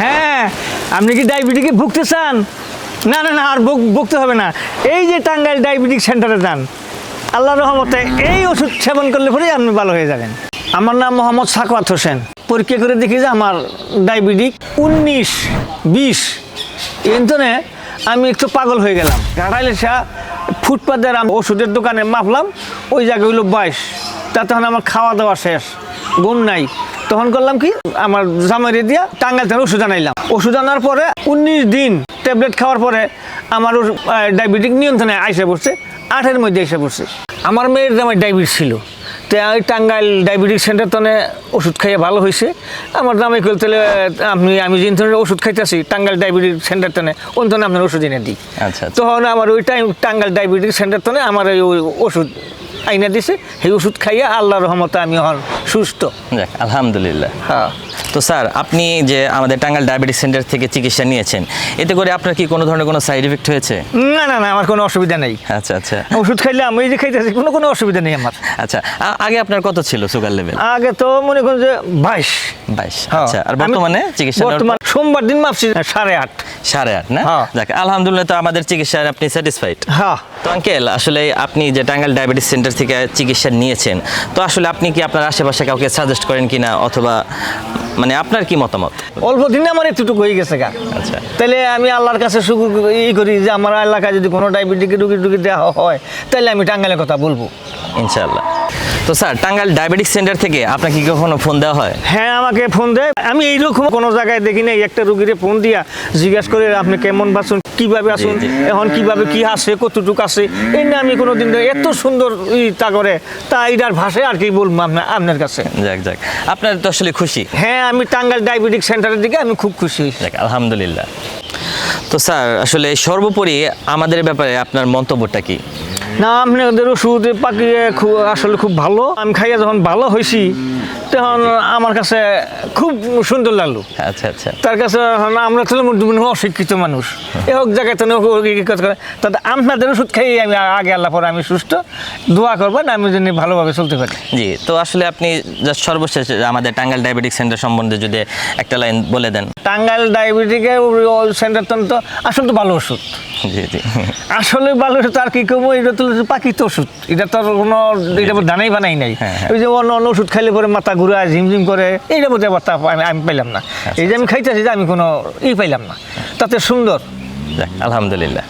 হ্যাঁ, আপনি কি ডায়াবেটিকে ভুগতে চান? না না না, আর ভুগতে হবে না। এই যে টাঙ্গাইল ডায়াবেটিক সেন্টারে যান, আল্লাহর রহমতে এই ওষুধ সেবন করলে পরেই আপনি ভালো হয়ে যাবেন। আমার নাম মোহাম্মদ সাখাওয়াত হোসেন। পরীক্ষা করে দেখি যে আমার ডায়াবেটিক 19-20। এখানে আমি একটু পাগল হয়ে গেলাম। ঘাটাইলেসা ফুটপাতের ওষুধের দোকানে মাপলাম, ওই জায়গায় হইলো 22। তা তখন আমার খাওয়া দাওয়া শেষ, ঘুম নাই। তখন করলাম কি, আমার জামাইরে দিয়া টাঙ্গাইল থেকে ওষুধ আনাইলাম। ওষুধ আনার পরে 19 দিন ট্যাবলেট খাওয়ার পরে আমার ডায়াবেটিক নিয়ন্ত্রণে আইসে পড়ছে, 8-এর মধ্যে এসে পড়ছে। আমার মেয়ের জামাই ডায়াবেটিস ছিল, তো ওই টাঙ্গাইল ডায়াবেটিক সেন্টার তনে ওষুধ খাইয়ে ভালো হয়েছে। আমার জামাই কল তাহলে আমি যে ধরনের ওষুধ খাইতেছি টাঙ্গাইল ডায়াবেটিক সেন্টার তনে ওই তনে আপনার ওষুধ এনে দিই। আচ্ছা, তখন আমার ওই টাঙ্গাইল ডায়াবেটিক সেন্টার তনে আমার ওই ওষুধ আইনা দিছে। সেই ওষুধ খাইয়া আল্লাহর রহমতে আমি হন সুস্থ। যাক, আলহামদুলিল্লাহ। হ্যাঁ। তো স্যার, আপনি যে আমাদের টাঙ্গাইল ডায়াবেটিস সেন্টার থেকে চিকিৎসা নিয়েছেন, এতে করে আপনার কি কোনো ধরনের কোনো সাইড এফেক্ট হয়েছে? না না না, আমার কোনো অসুবিধা নেই। আচ্ছা আচ্ছা ওষুধ খাইলে আমি এই যে খাইতেছি, কোনো অসুবিধা নেই আমার। আচ্ছা, আগে আপনার কত ছিল সুগার লেভেল? আগে তো মনে করুন যে 22। আচ্ছা, আর বর্তমানে চিকিৎসা বর্তমান সোমবার দিন মাপছি 8.5। 8.5 না? হ্যাঁ। যাক, আলহামদুলিল্লাহ। তো আমাদের চিকিৎসায় আপনি স্যাটিসফাইড? হ্যাঁ। তো আঙ্কেল, আসলে আপনি যে টাঙ্গাইল ডায়াবেটিস সেন্টার থেকে চিকিৎসা নিয়েছেন, তো আসলে আপনি কি আপনার আশেপাশে কাউকে সাজেস্ট করেন কিনা, অথবা মানে আপনার কি মতামত? অল্প দিনে আমার এতটুকু হয়ে গেছে গা। আচ্ছা। তাহলে আমি আল্লাহর কাছে শুকুর করি যে আমার এলাকায় যদি কোনো ডায়াবেটিক রুগী দেওয়া হয়, তাহলে আমি টাঙ্গাইলের কথা বলবো ইনশাআল্লাহ। তো স্যার, টাঙ্গাইল ডায়াবেটিক সেন্টার থেকে আপনাকে কি কখনো ফোন দেওয়া হয়? হ্যাঁ, আমাকে ফোন দেয়। আমি এইরকম কোনো জায়গায় দেখি না একটা রুগীরে ফোন দিয়া জিজ্ঞাসা করে আপনি কেমন বাঁচুন, কিভাবে আসুন, এখন কিভাবে কি আছে, কতটুকু আছে। এই না আমি কোনোদিন এত সুন্দর তা করে তা এইটার ভাষায় আর কি বলবো আপনার কাছে। যাক যাক, আপনার তো আসলে খুশি। হ্যাঁ, আমি টাঙ্গাইল ডায়াবেটিক সেন্টারের দিকে আমি খুব খুশি। যাক, আলহামদুলিল্লাহ। তো স্যার, আসলে সর্বোপরি আমাদের ব্যাপারে আপনার মন্তব্যটা কি? না, আপনাদের ওষুধ পাকিয়ে আসলে খুব ভালো। আমি খাইয়া যখন ভালো হয়েছি তখন আমার কাছে খুব সুন্দর লাগলো। আচ্ছা আচ্ছা। তার কাছে আমরা তো অশিক্ষিত মানুষ, এ হোক জায়গায় তো তাতে আপনাদের ওষুধ খাইয়ে আমি আগে আল্লাহ পরে আমি সুস্থ। দোয়া করবেন আমি যেন ভালোভাবে চলতে পারি। জি, তো আসলে আপনি জাস্ট সর্বশেষ আমাদের টাঙ্গাইল ডায়াবেটিক সেন্টার সম্বন্ধে যদি একটা লাইন বলে দেন। টাঙ্গাইল ডায়াবেটিকের সেন্টার তো আসলে তো ভালো ওষুধ। জি জি, আসলে ভালো ওষুধ। আর কি করবো, এটা তো পাকিত ওষুধ, এটা তো কোনো এটা দানাই বানাই নাই। ওই যে অন্য অন্য ওষুধ খাইলে পরে মাথা ঘুরা ঝিমঝিম করে, এইটা মধ্যে আবার আমি পাইলাম না। এই যে আমি খাইতেছি যে আমি কোনো পাইলাম না, তাতে সুন্দর। আলহামদুলিল্লাহ।